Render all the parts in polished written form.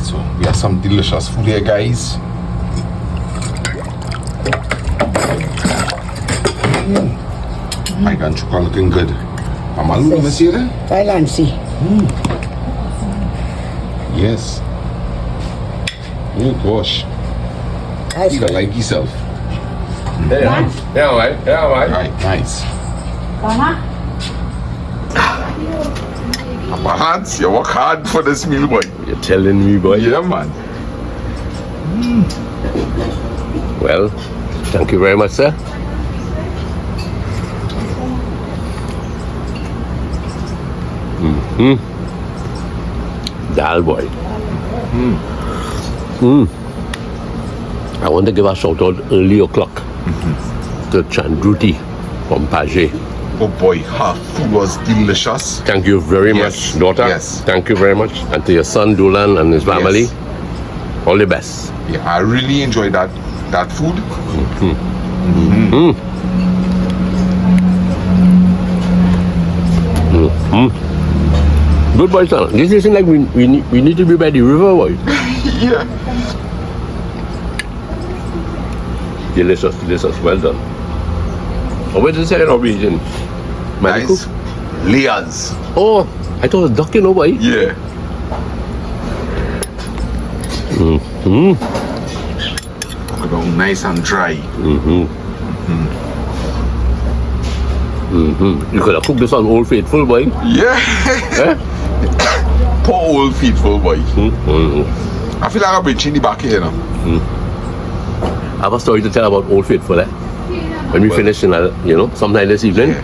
so we have some delicious food here, guys. My ganchuka looking good. Amalu, let me see it. Thailand see. Yes. Oh gosh. You got like yourself. Yeah, all right. Alright, nice. My hands, you work hard for this meal, boy. You're telling me, boy. Yeah, man. Well, thank you very much, sir. Dal, boy. I want to give a shout out early o'clock to Chandruti from Paget. Oh boy, her food was delicious. Thank you very Yes, much, daughter. yes. Thank you very much. And to your son, Dulan, and his family, Yes. all the best. Yeah, I really enjoyed that food. Good boy, son. This isn't like we need to be by the river, boy. Yeah. Delicious, delicious. Well done. Oh, where did you say it? Norwegian? Nice. Layers. Oh, I thought it was duck, you know, boy. Yeah. Cook it down nice and dry. You could have cooked this on Old Faithful, boy. Yeah. Eh? Poor old faithful boy. I feel like I've been chilly back here now. I have a story to tell about Old Faithful, eh? When we finish, sometime this evening,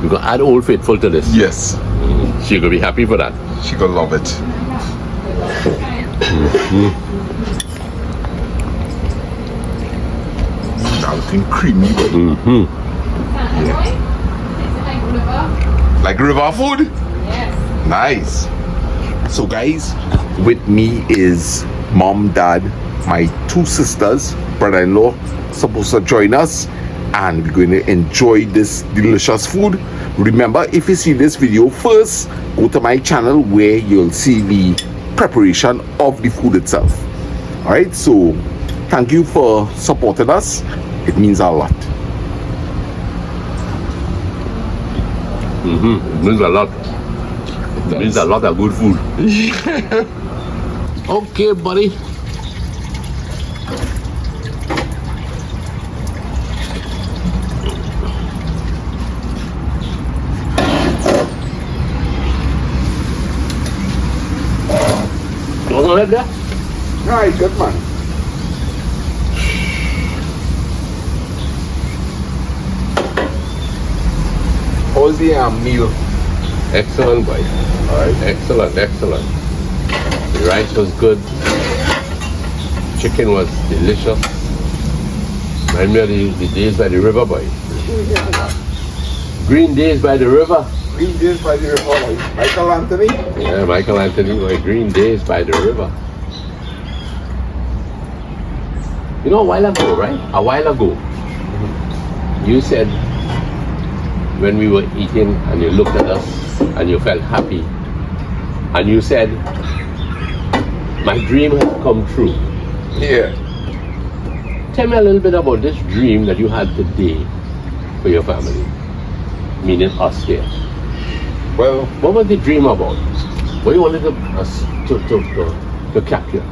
we can add Old Faithful to this. Yes. She's going to be happy for that. She gonna love it. That looking creamy, boy. Yeah. Like river food? Yes. Nice. So guys, with me is mom, dad, my two sisters, brother-in-law supposed to join us, and we're going to enjoy this delicious food. Remember, if you see this video first, go to my channel where you'll see the preparation of the food itself. All right, so thank you for supporting us. It means a lot. It means a lot. It means a lot of good food. Okay, buddy. You want to let that? All right, good man. How's the meal? Excellent, boy. All right. Excellent. The rice was good. Chicken was delicious. Remind me of the days by the river, boy. Green days by the river. Green days by the river. Michael Anthony. Yeah, Michael Anthony, boy. Green days by the river. You know, a while ago, right? A while ago, you said when we were eating and you looked at us and you felt happy, and you said, my dream has come true. Yeah. Tell me a little bit about this dream that you had today for your family, meaning us here. Well, What was the dream about? What you wanted us to capture?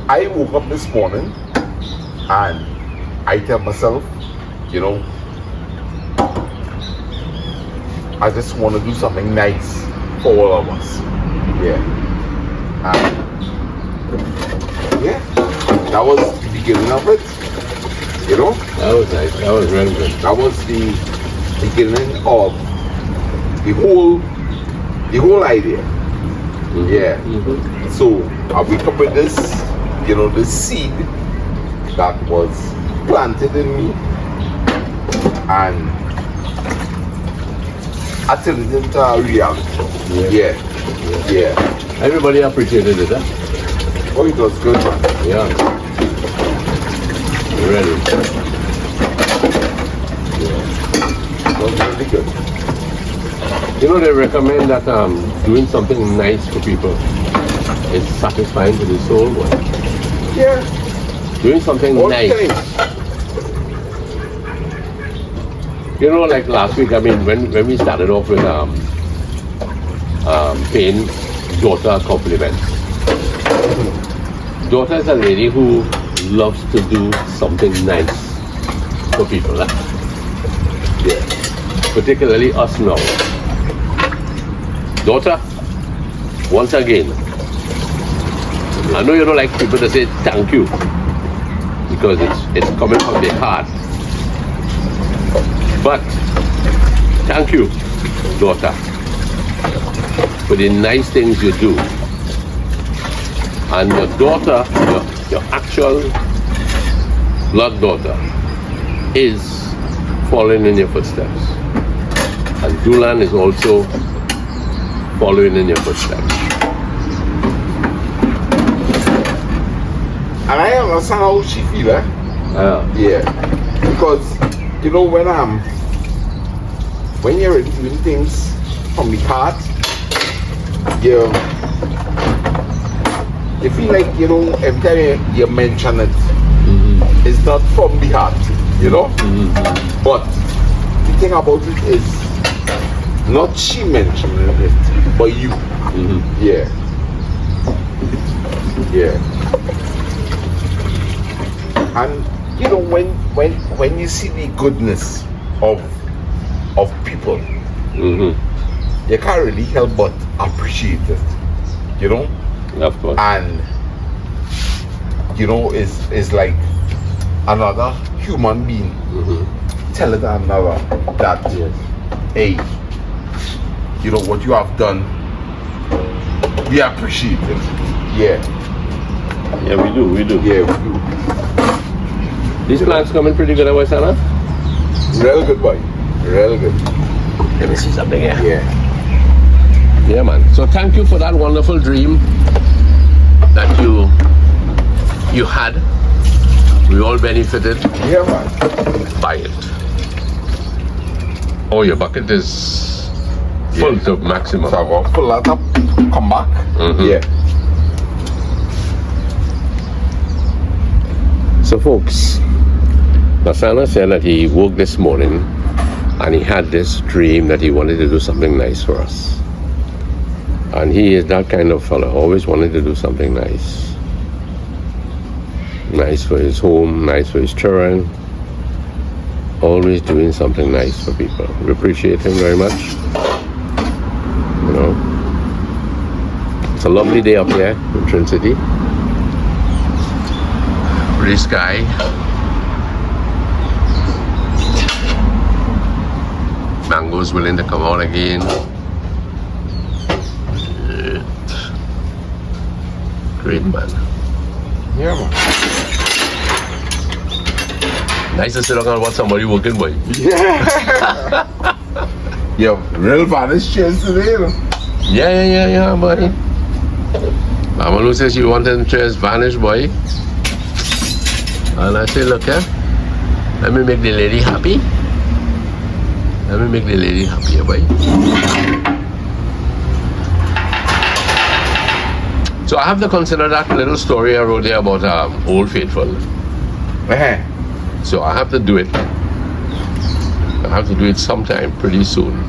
I woke up this morning and I tell myself, I just want to do something nice for all of us. Yeah. And yeah, that was the beginning of it. That was nice. That was really good. That was the beginning of the whole idea. Yeah. So I wake up with this, this seed that was planted in me, and I turned it into a reality. Yeah. Everybody appreciated it, huh? Oh, it was good, man. Yeah. Ready. It was really good. They recommend that doing something nice for people It's satisfying to the soul, boy. Yeah. Doing something All nice. the time. You know, like last week, I mean, when we started off with paying daughter compliments. Daughter is a lady who loves to do something nice for people. Huh? Yeah. Particularly us now. Daughter, once again, I know you don't like people to say thank you because it's coming from the heart. But thank you, daughter, for the nice things you do. And your daughter, your actual blood daughter, is following in your footsteps. And Dulan is also following in your footsteps. And I understand how she feel, eh? Yeah. Because, you know, when you're doing things from the heart, you feel like, you know, every time you mention it, it's not from the heart, you know? But the thing about it is, not she mentioning it, but you. Yeah. Yeah. And you know, when you see the goodness of people, you can't really help but appreciate it, you know. Of course. And you know, it's like another human being telling another that, hey, you know what you have done, we appreciate it. Yeah. Yeah, we do. Yeah, we do. These plants coming pretty good, Sana? Real good, boy. Real good. Let me see something here. Yeah. Yeah, man. So thank you for that wonderful dream that you had. We all benefited Yeah, man. by it. Oh, your bucket is full to maximum. So I will pull that up, come back. Yeah. So folks, Masana said that he woke this morning and he had this dream that he wanted to do something nice for us. And he is that kind of fellow, always wanted to do something nice. Nice for his home, nice for his children. Always doing something nice for people. We appreciate him very much. You know, it's a lovely day up here in Trin City. Pretty sky. Mangoes willing to come out again. Great, man. Yeah, man. Nice to sit down and watch somebody working, boy. Yeah. Yo, real vanish chairs today, you know? Yeah, boy. Mama Lou says she wanted chairs vanish, boy. And I say, look here, let me make the lady happy. Let me make the lady happy, boy. So I have to consider that little story I wrote there about Old Faithful. So I have to do it. I have to do it sometime pretty soon.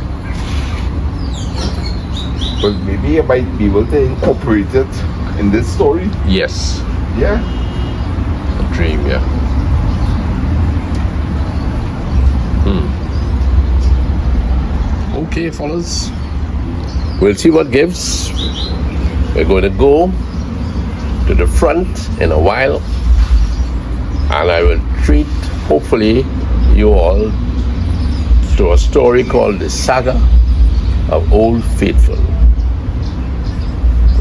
But maybe you might be able to incorporate it in this story. Yes, Yeah. a dream, yeah. Okay, fellas. We'll see what gives. We're going to go to the front in a while, and I will treat, hopefully, you all to a story called the Saga of Old Faithful.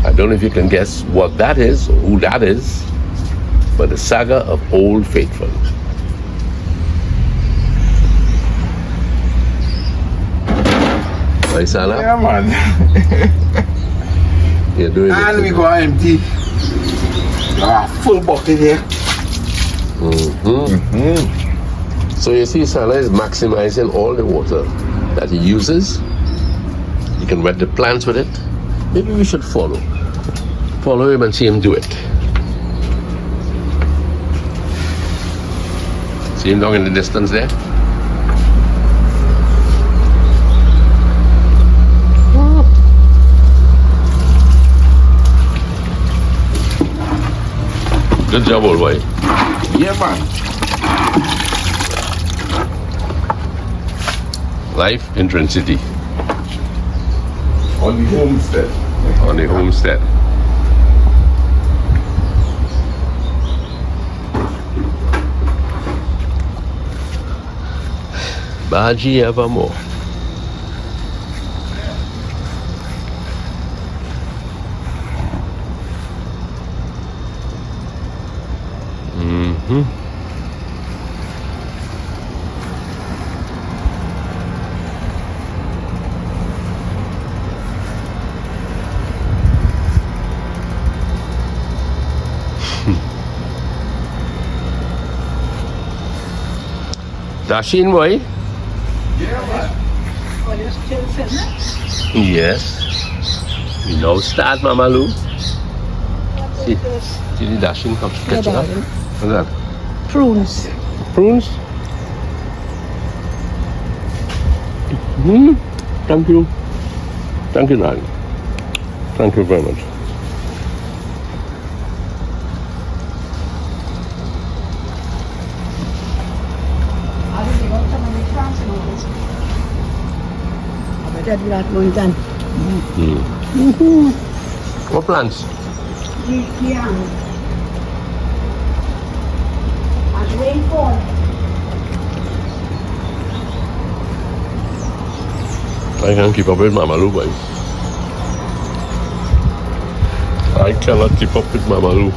I don't know if you can guess what that is or who that is, but the Saga of Old Faithful. Right, Sana? Yeah, man. You're doing And it. we go empty. Full bucket here. So you see, Sana is maximizing all the water that he uses. You can wet the plants with it. Maybe we should follow follow him and see him do it. See him down in the distance there? Good job, old boy. Yeah, man. Life in Trent City On the homestead. on the homestead. Baji evermore. Dashin boy? Oh, you're still filming? Yes. We now start, Mama Lou. See, see the Dashin comes to catch up. darling. What's that? Prunes. Prunes? Thank you. Thank you, darling. Thank you very much. That will not going done. What plants? Young. As rainfall. I can't keep up with Mama Lou, boy. I cannot keep up with Mama Lou.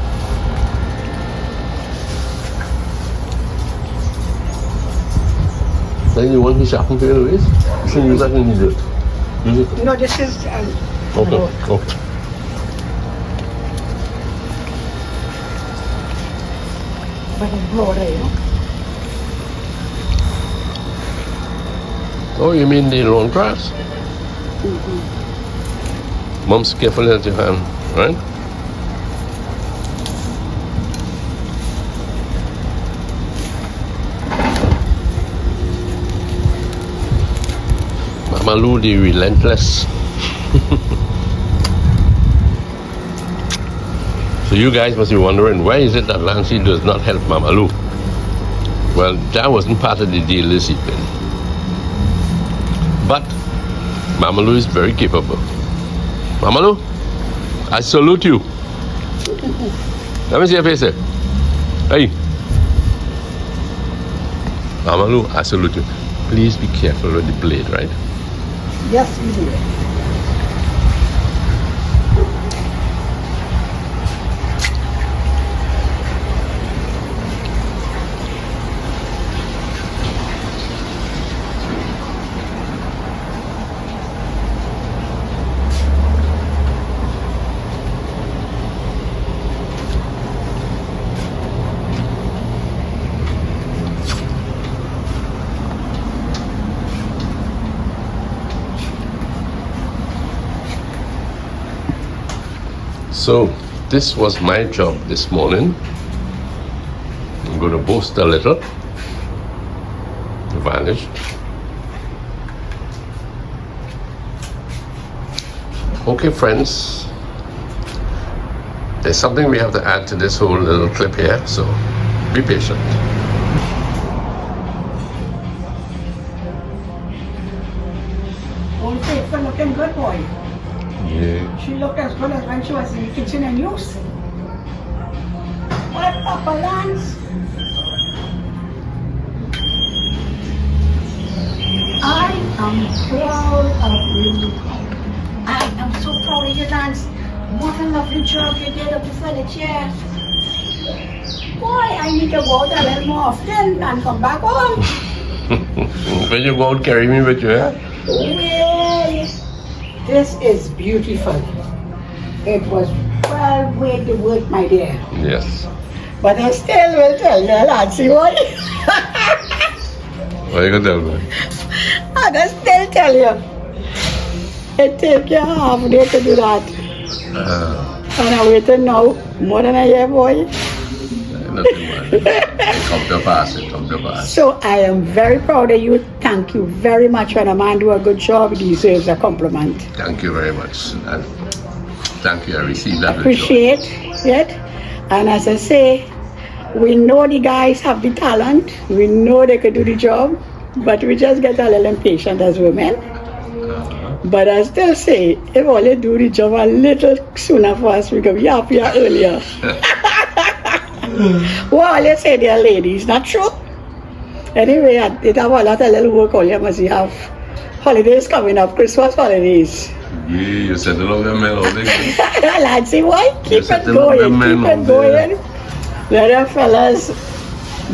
Then you want me shopping for you, Louise? You should use that in the dirt. Use it. No, this is Okay. Okay. but it's broader, you know. Oh, you mean the lawn grass? Mom's careful at your hand, right? Mama Lou, the relentless. So you guys must be wondering, why is it that Lancy does not help Mama Lou? Well, that wasn't part of the deal this evening. But Mama Lou is very capable. Mama Lou, I salute you. Let me see your face there. Hey. Mama Lou, I salute you. Please be careful with the blade, right? Yes, we do. So, this was my job this morning. I'm going to boast a little. Vanished. Okay, friends. There's something we have to add to this whole little clip here, so be patient. Old faithful looking good boy. Yeah. She looked as good as when she was in the kitchen and use. What a balance. I am proud of you. I am so proud of you, Lance. What a lovely job you did of the furniture. Boy, I need to go out a little more often and come back home. When you go out, carry me with you, yeah? Well, this is beautiful. It was well worth the work, my dear. Yes. But I still will tell you, Lancy, what? What are you going to tell me? I can still tell you. It takes you half a day to do that. And I'm waiting now more than a year, boy. Nothing much. It come to pass. It come to pass. So I am very proud of you. Thank you very much. When a man do a good job, he deserves a compliment. Thank you very much. And thank you. I received that. with joy. Appreciate it. And as I say, we know the guys have the talent. We know they could do the job. But we just get a little impatient as women. But I still say, if only do the job a little sooner for us, we can be happier earlier. Well, let's say they're ladies, not true? Anyway, it have a lot of little work all you must have holidays coming up, Christmas holidays. Yeah, you said it all them men all day. Lads, see why? Keep it going, keep it going. Let the fellas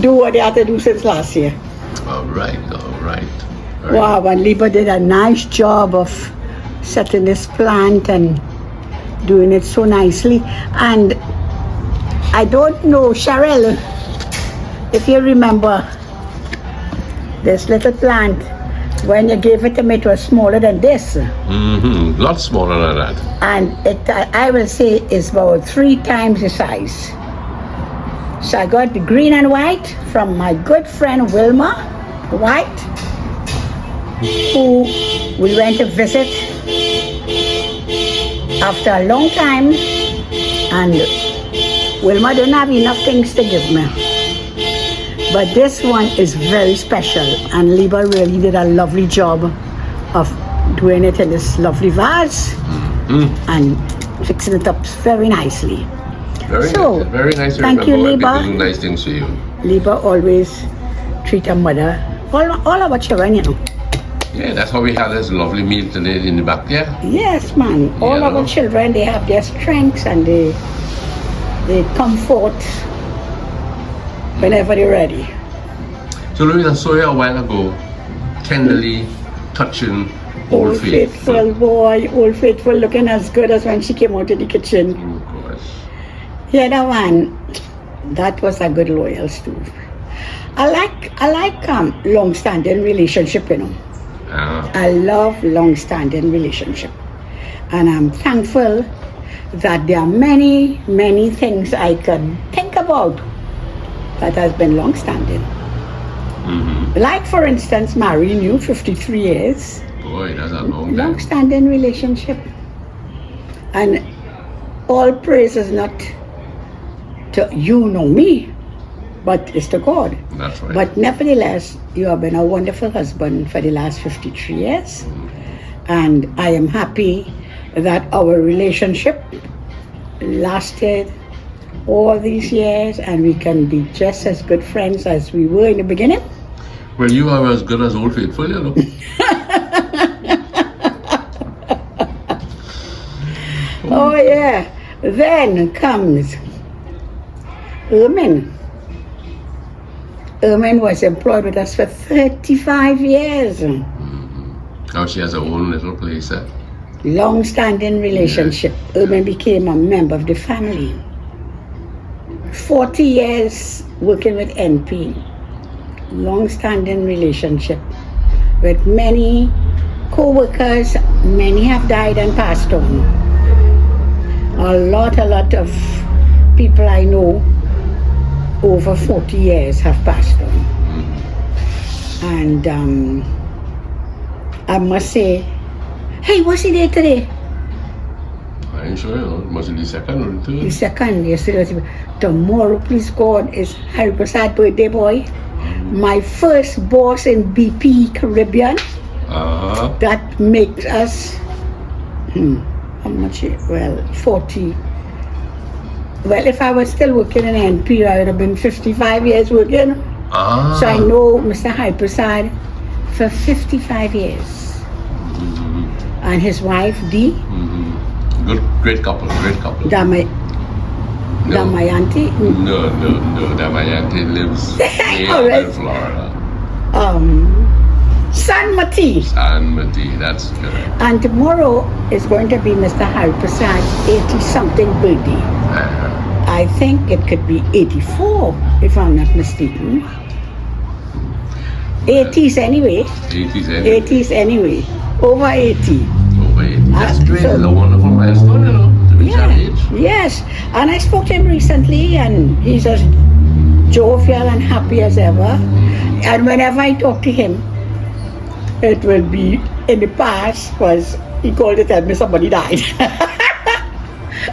do what they had to do since last year. All right. Wow, and Liba did a nice job of setting this plant and doing it so nicely. And I don't know, Cheryl, if you remember this little plant, when you gave it to me, it was smaller than this. Mm-hmm. Lot smaller than that. And it, I will say, is about 3 times the size. So I got the green and white from my good friend Wilma White, who we went to visit after a long time, and Wilma didn't have enough things to give me. But this one is very special, and Liba really did a lovely job of doing it in this lovely vase and fixing it up very nicely. Very nice. Thank you, Liba. Doing nice things for you. Liba always treat her mother, all our children, you know. Yeah, that's how we had this lovely meal today in the back there. Yes, man. All our children, they have their strengths and they come forth whenever they're ready. So Louise, I saw you a while ago, tenderly touching Old Faithful. Boy, Old Faithful looking as good as when she came out of the kitchen. Of course. Yeah, that one, that was a good loyal stove. I like long-standing relationship, you know. I love long-standing relationship, and I'm thankful that there are many things I can think about that has been long-standing. Like, for instance, marrying you 53 years. Boy, that's a long time. Long-standing relationship, and all praise is not to you know me, but it's to God. That's right. But nevertheless, you have been a wonderful husband for the last 53 years. And I am happy that our relationship lasted all these years and we can be just as good friends as we were in the beginning. Well, you are as good as Old Faithful, you know. Oh yeah. Then comes Ermin. Ermin was employed with us for 35 years. Now she has her own little place, eh? Long-standing relationship. Ermin became a member of the family. 40 years working with NP. Long-standing relationship with many co-workers. Many have died and passed on. A lot of people I know over 40 years have passed on. And I must say, hey, what's the day today? I ain't sure, you know. It must be the second or the third. The second, yesterday. Tomorrow, please God, is Harry Prasad birthday, boy. My first boss in BP Caribbean. That makes us, how much? Well, 40. Well, if I was still working in NP, I would have been 55 years working. So I know Mr. Harry Prasad for 55 years. And his wife, Dee. Great couple. Damayanti. No. Damayanti lives in Florida. San Mati. That's correct. And tomorrow is going to be Mr. Harry Prasad's 80-something birthday. I think it could be 84, if I'm not mistaken. 80s anyway. 80s anyway. Over 80. That's great. So, it's a wonderful milestone, you know. reach that age. Yes, and I spoke to him recently, and he's as jovial and happy as ever. And whenever I talk to him, it will be in the past, because he called to tell me somebody died.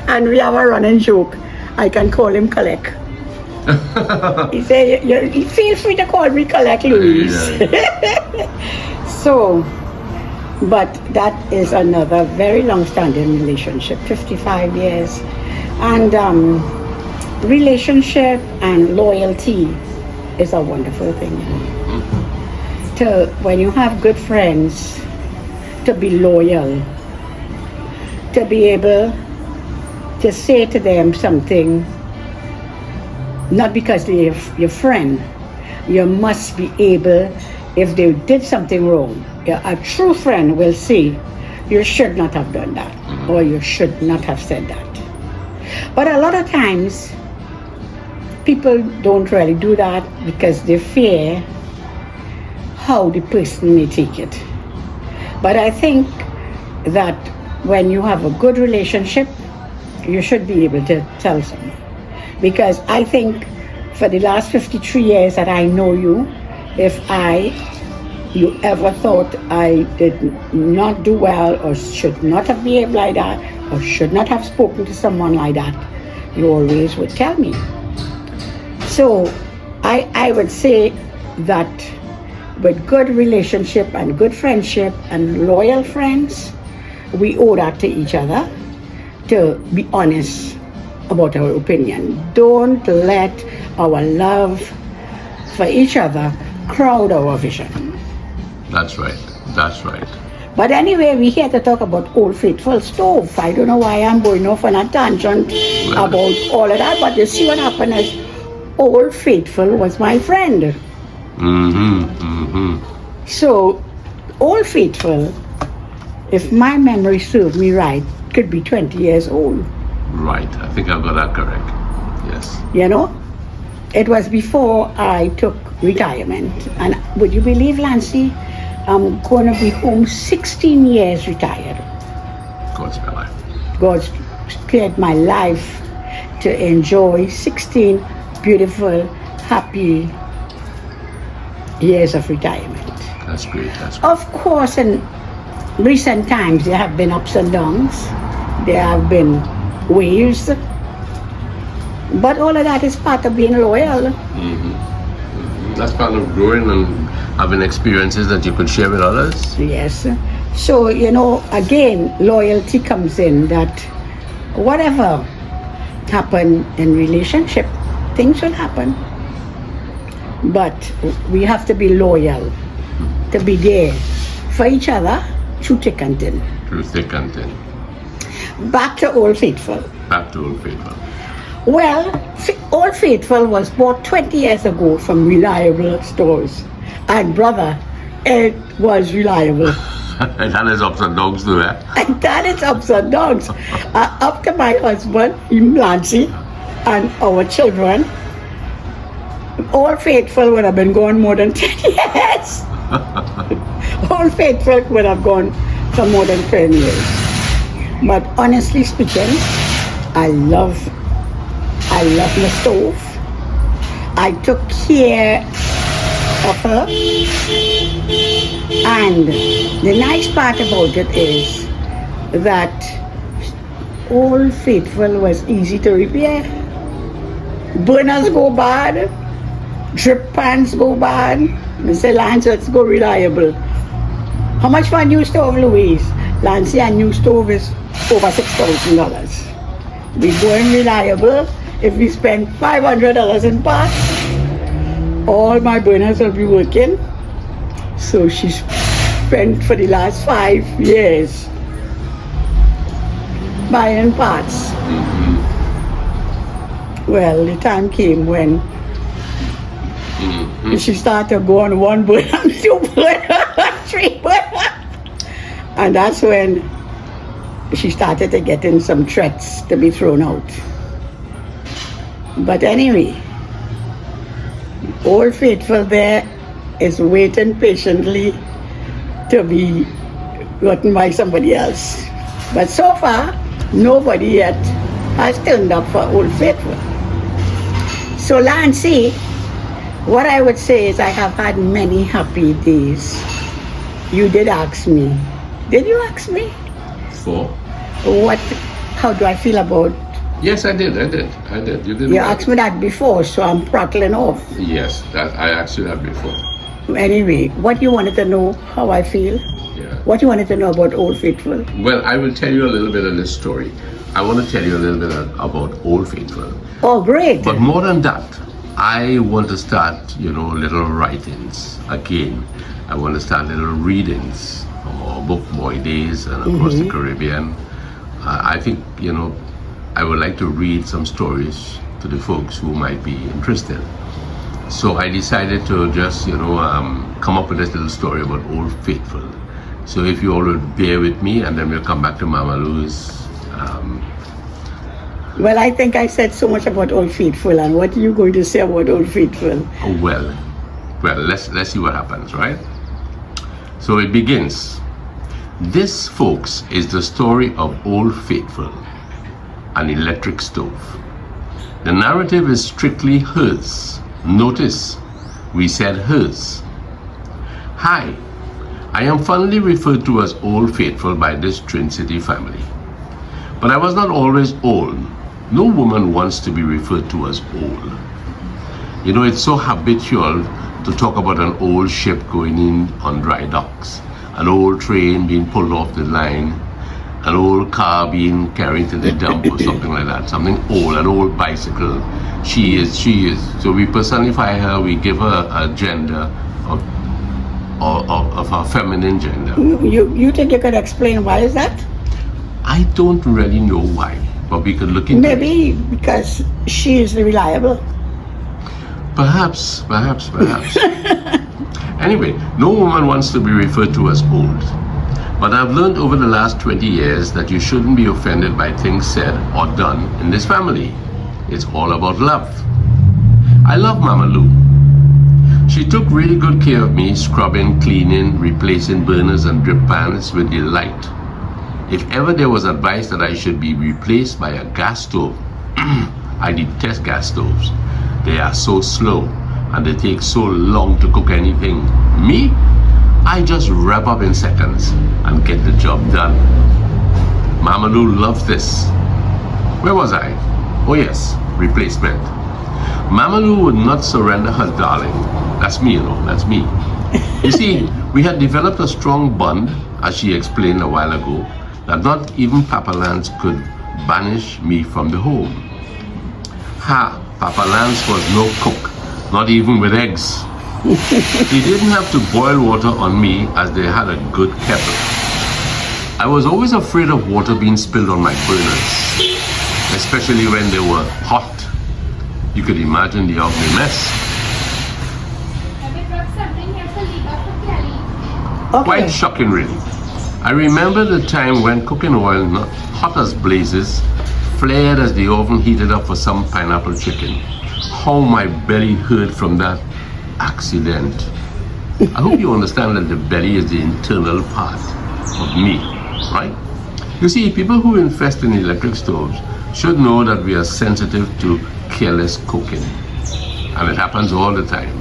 And we have a running joke. I can call him Collect. He said, you feel free to call me Collect, Louise. So, but that is another very long-standing relationship, 55 years. And relationship and loyalty is a wonderful thing. When you have good friends, to be loyal, to be able to say to them something, not because they're your friend. You must be able, if they did something wrong, a true friend will say, you should not have done that, or you should not have said that. But a lot of times, people don't really do that because they fear how the person may take it. But I think that when you have a good relationship, you should be able to tell someone. Because I think for the last 53 years that I know you, if you ever thought I did not do well, or should not have behaved like that, or should not have spoken to someone like that, you always would tell me. So I would say that with good relationship and good friendship and loyal friends, we owe that to each other, to be honest about our opinion. Don't let our love for each other crowd our vision. That's right. That's right. But anyway, we're here to talk about Old Faithful stove. I don't know why I'm going off on a tangent about all of that, but you see what happened is Old Faithful was my friend. So, Old Faithful, if my memory serves me right, could be 20 years old. Right. I think I've got that correct. Yes. You know? It was before I took retirement. And would you believe, Lancy, I'm going to be home 16 years retired. God's my life. God spared my life to enjoy 16 beautiful, happy years of retirement. That's great. That's great. Of course, in recent times, there have been ups and downs. There have been waves. But all of that is part of being loyal. That's part of growing and having experiences that you could share with others. Yes. So, you know, again, loyalty comes in, that whatever happen in relationship, things will happen. But we have to be loyal, to be there for each other through thick and thin. Through thick and thin. Back to Old Faithful. Back to Old Faithful. Well, Old Faithful was bought 20 years ago from reliable stores. And brother, it was reliable. It had its ups and downs too, eh? And that is ups and downs. Up to my husband, Lancy, and our children, Old Faithful would have been gone more than 10 years. Old Faithful would have gone for more than 10 years. But honestly speaking, I love the stove. I took care of her. And the nice part about it is that Old Faithful was easy to repair. Burners go bad. Drip pans go bad. Mr. Lance, let's go reliable. How much for a new stove, Louise? Lancy, a new stove is over $6,000. We go in reliable. If we spend $500 in parts, all my burners will be working. So she spent for the last 5 years buying parts. Well, the time came when she started going one burner, two burner, three burner. And that's when she started to get in some threats to be thrown out. But anyway, Old Faithful there is waiting patiently to be gotten by somebody else. But so far, nobody yet has turned up for Old Faithful. So Lancy, what I would say is I have had many happy days. You did ask me. Did you ask me? For? How do I feel about? Yes, I did. You did. You asked me that before, so I'm prattling off. Yes, that I asked you that before. Anyway, what you wanted to know, how I feel? Yeah. What you wanted to know about Old Faithful? Well, I will tell you a little bit of this story. I want to tell you a little bit about Old Faithful. Oh, great. But more than that, I want to start, little writings again. I want to start little readings or book boy days and across the Caribbean. I think, I would like to read some stories to the folks who might be interested. So I decided to just, come up with this little story about Old Faithful. So if you all would bear with me, and then we'll come back to Mama Lou's. Well, I think I said so much about Old Faithful, and what are you going to say about Old Faithful? Well, let's see what happens, right? So it begins. This, folks, is the story of Old Faithful, an electric stove. The narrative is strictly hers. Notice, we said hers. Hi, I am fondly referred to as Old Faithful by this Twin City family. But I was not always old. No woman wants to be referred to as old. It's so habitual to talk about an old ship going in on dry docks, an old train being pulled off the line, an old car being carried to the dump or something like that, something old, an old bicycle. She is. So we personify her, we give her a gender of her feminine gender. You think you could explain why is that? I don't really know why, but we could look into it. Maybe because she is reliable. Perhaps. Anyway, no woman wants to be referred to as old. But I've learned over the last 20 years that you shouldn't be offended by things said or done in this family. It's all about love. I love Mama Lou. She took really good care of me, scrubbing, cleaning, replacing burners and drip pans with delight. If ever there was advice that I should be replaced by a gas stove, I detest gas stoves. They are so slow and they take so long to cook anything. Me, I just wrap up in seconds and get the job done. Mama Lou loves this. Where was I? Oh yes, replacement. Mama Lou would not surrender her darling. That's me, that's me. You see, we had developed a strong bond, as she explained a while ago, that not even Papa Lance could banish me from the home. Papa Lance was no cook, not even with eggs. He didn't have to boil water on me as they had a good kettle. I was always afraid of water being spilled on my burners, especially when they were hot. You could imagine the ugly mess. Have you brought something here for Liba for Kelly? Okay. Quite shocking, really. I remember the time when cooking oil, not hot as blazes, flared as the oven heated up for some pineapple chicken. How my belly hurt from that accident. I hope you understand that the belly is the internal part of me, right? You see, people who invest in electric stoves should know that we are sensitive to careless cooking. And it happens all the time.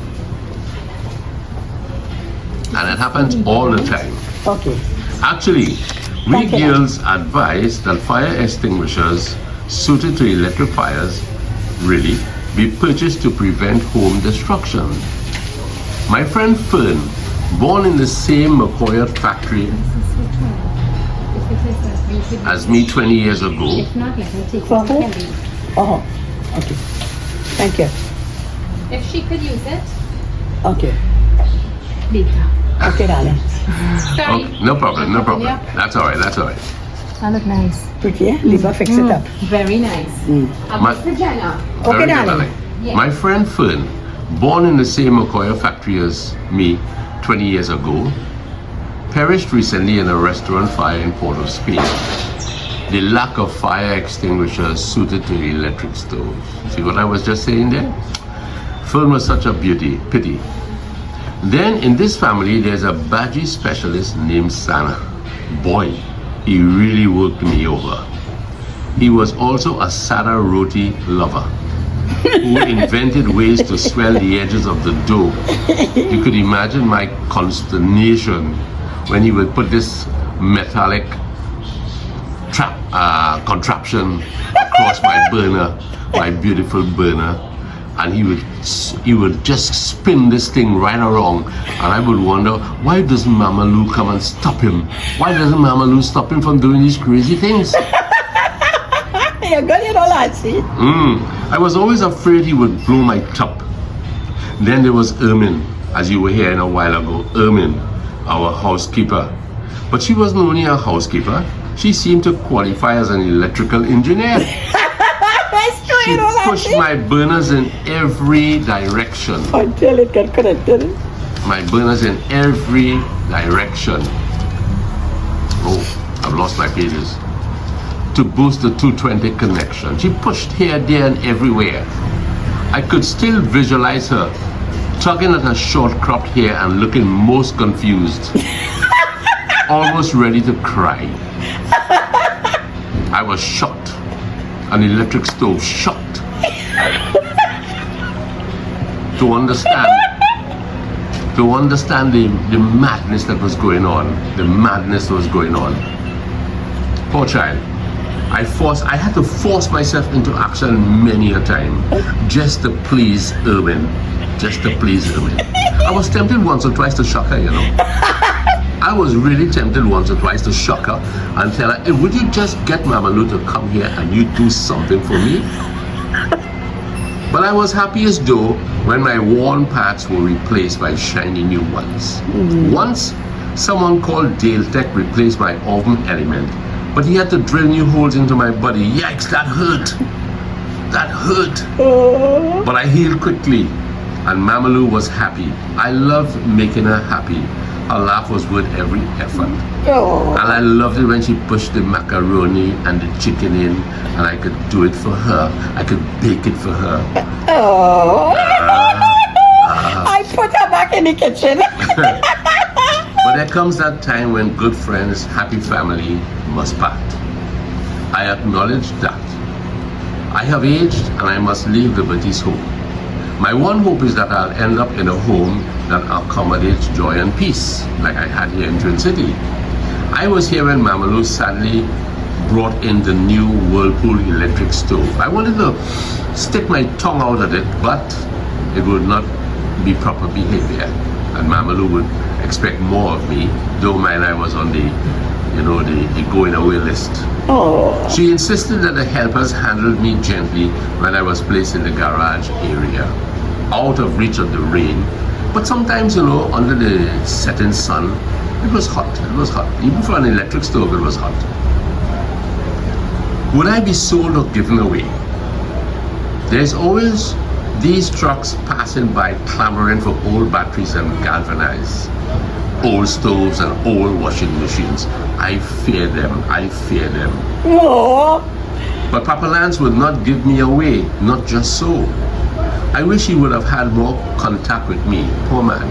Okay. Actually, we Thank you. girls advise that fire extinguishers suited to electric fires really be purchased to prevent home destruction. My friend Fern, born in the same McCoy factory as me 20 years ago, If not, let me take it For to who? Kelly. Oh, okay. Thank you. If she could use it, Okay. later. Okay, darling. Sorry. oh, no problem. Yeah. That's all right. That look nice. Pretty, eh? Liba, fix it up. Very nice. How My- about for Jenna? Okay, Very good, darling. darling. Yeah. My friend Fern, born in the same McCoy factory as me 20 years ago, perished recently in a restaurant fire in Port of Spain. The lack of fire extinguishers suited to electric stoves. See what I was just saying there? Fern was such a pity. Then in this family, there's a badgie specialist named Sana. Boy, he really worked me over. He was also a sada roti lover who invented ways to swell the edges of the dough. You could imagine my consternation when he would put this metallic contraption across my burner, my beautiful burner, and he would just spin this thing right around, and I would wonder, why doesn't Mama Lou come and stop him? Why doesn't Mama Lou stop him from doing these crazy things? You're good, you know, Lancy. I was always afraid he would blow my top. Then there was Ermin, as you were hearing a while ago, Ermin, our housekeeper. But she wasn't only a housekeeper, she seemed to qualify as an electrical engineer. That's true, She you know, pushed Lancy. my burners in every direction. Until it got connected. My burners in every direction. Oh, I've lost my pages. To boost the 220 connection. She pushed here, there, and everywhere. I could still visualize her tugging at her short cropped hair and looking most confused. Almost ready to cry. I was shocked. An electric stove, shocked. To understand the madness that was going on. The madness that was going on. Poor child. I had to force myself into action many a time just to please Erwin. Just to please Erwin. I was tempted once or twice to shock her, you know. I was really tempted once or twice to shock her and tell her, hey, would you just get Mama Lou to come here and you do something for me? But I was happy as though when my worn parts were replaced by shiny new ones. Once, someone called Dale Tech replaced my oven element, but he had to drill new holes into my body. Yikes, that hurt. That hurt. But I healed quickly, and Mama Lou was happy. I loved making her happy. Her laugh was worth every effort. Oh. And I loved it when she pushed the macaroni and the chicken in, and I could do it for her. I could bake it for her. Oh. I put her back in the kitchen. But there comes that time when good friends, happy family must part. I acknowledge that. I have aged and I must leave Liberty's home. My one hope is that I'll end up in a home that accommodates joy and peace, like I had here in Twin City. I was here when Mama Lou sadly brought in the new Whirlpool electric stove. I wanted to stick my tongue out at it, but it would not be proper behavior. And Mama Lou would expect more of me, though mine I was on the going away list. Oh. She insisted that the helpers handled me gently when I was placed in the garage area, out of reach of the rain. But sometimes, under the setting sun, it was hot. It was hot. Even for an electric stove, it was hot. Would I be sold or given away? There's always these trucks passing by clamoring for old batteries and galvanized, old stoves and old washing machines. I fear them. I fear them. Oh. But Papa Lance would not give me away, not just so. I wish he would have had more contact with me. Poor man.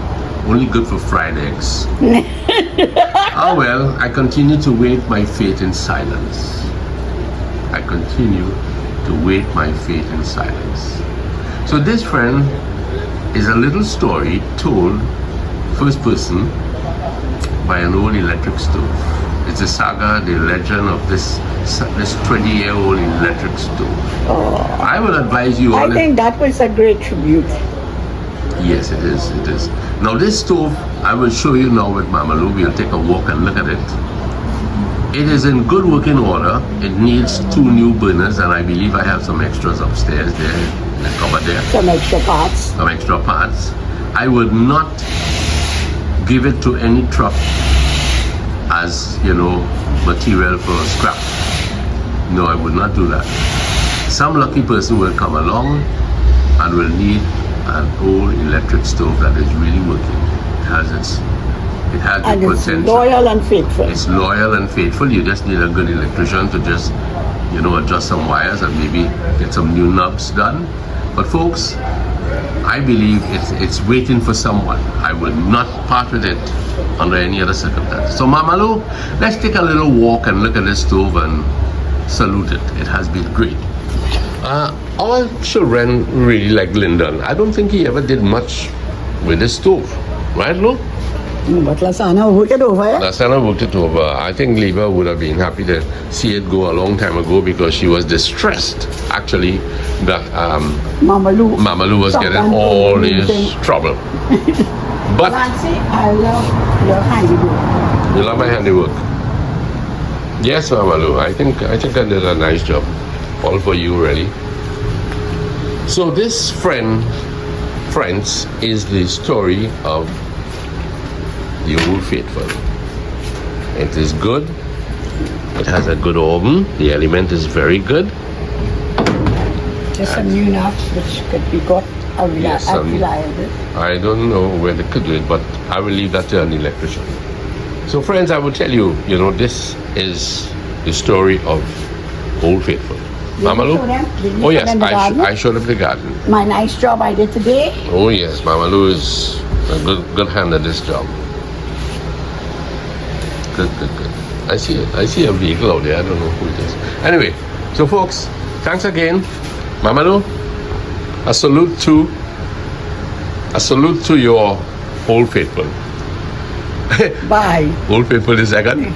Only good for fried eggs. Ah well, I continue to wait my fate in silence. I continue to wait my fate in silence. So this, friend, is a little story told first person by an old electric stove. It's a saga, the legend of this 20-year-old electric stove. Oh. I will advise you all. I think that was a great tribute. Yes, it is. It is. Now this stove, I will show you now with Mama Lou. We'll take a walk and look at it. It is in good working order. It needs 2 new burners, and I believe I have some extras upstairs there in the cupboard there. Some extra parts. Some extra parts. I would not give it to any truck as material for scrap. No, I would not do that. Some lucky person will come along and will need an old electric stove that is really working. It has the And it's potential. loyal and faithful. It's loyal and faithful. You just need a good electrician to just adjust some wires and maybe get some new knobs done. But folks, I believe it's waiting for someone. I will not part with it under any other circumstance. So Mama Lou, let's take a little walk and look at this stove and salute it. It has been great. Our children really like Lyndon. I don't think he ever did much with the stove, right, Lou? But Lasana work it over, eh? Lasana worked it over. I think Liva would have been happy to see it go a long time ago because she was distressed, actually, that Mama Lou. Mama Lou was getting Sometimes all everything. this trouble. But Nancy, I love your handiwork. you love my handiwork. Yes, Mama Lou. I think I did a nice job. All for you, really. So this friends, is the story of the Old Faithful. It is good. It has a good oven. The element is very good. Just some new nuts which could be got Yes, some- reliable. I don't know where they could do it, but I will leave that to an electrician. So, friends, I will tell you, this is the story of Old Faithful. Mama Lou? show them? Did you Oh, show yes, them the garden? I showed up the garden. My nice job I did today. Oh, yes, Mama Lou is a good hand at this job. Good. I see a vehicle out there. I don't know who it is. Anyway, so folks, thanks again. Mama Lou, a salute to your Old Faithful. Bye. Old Faithful is second.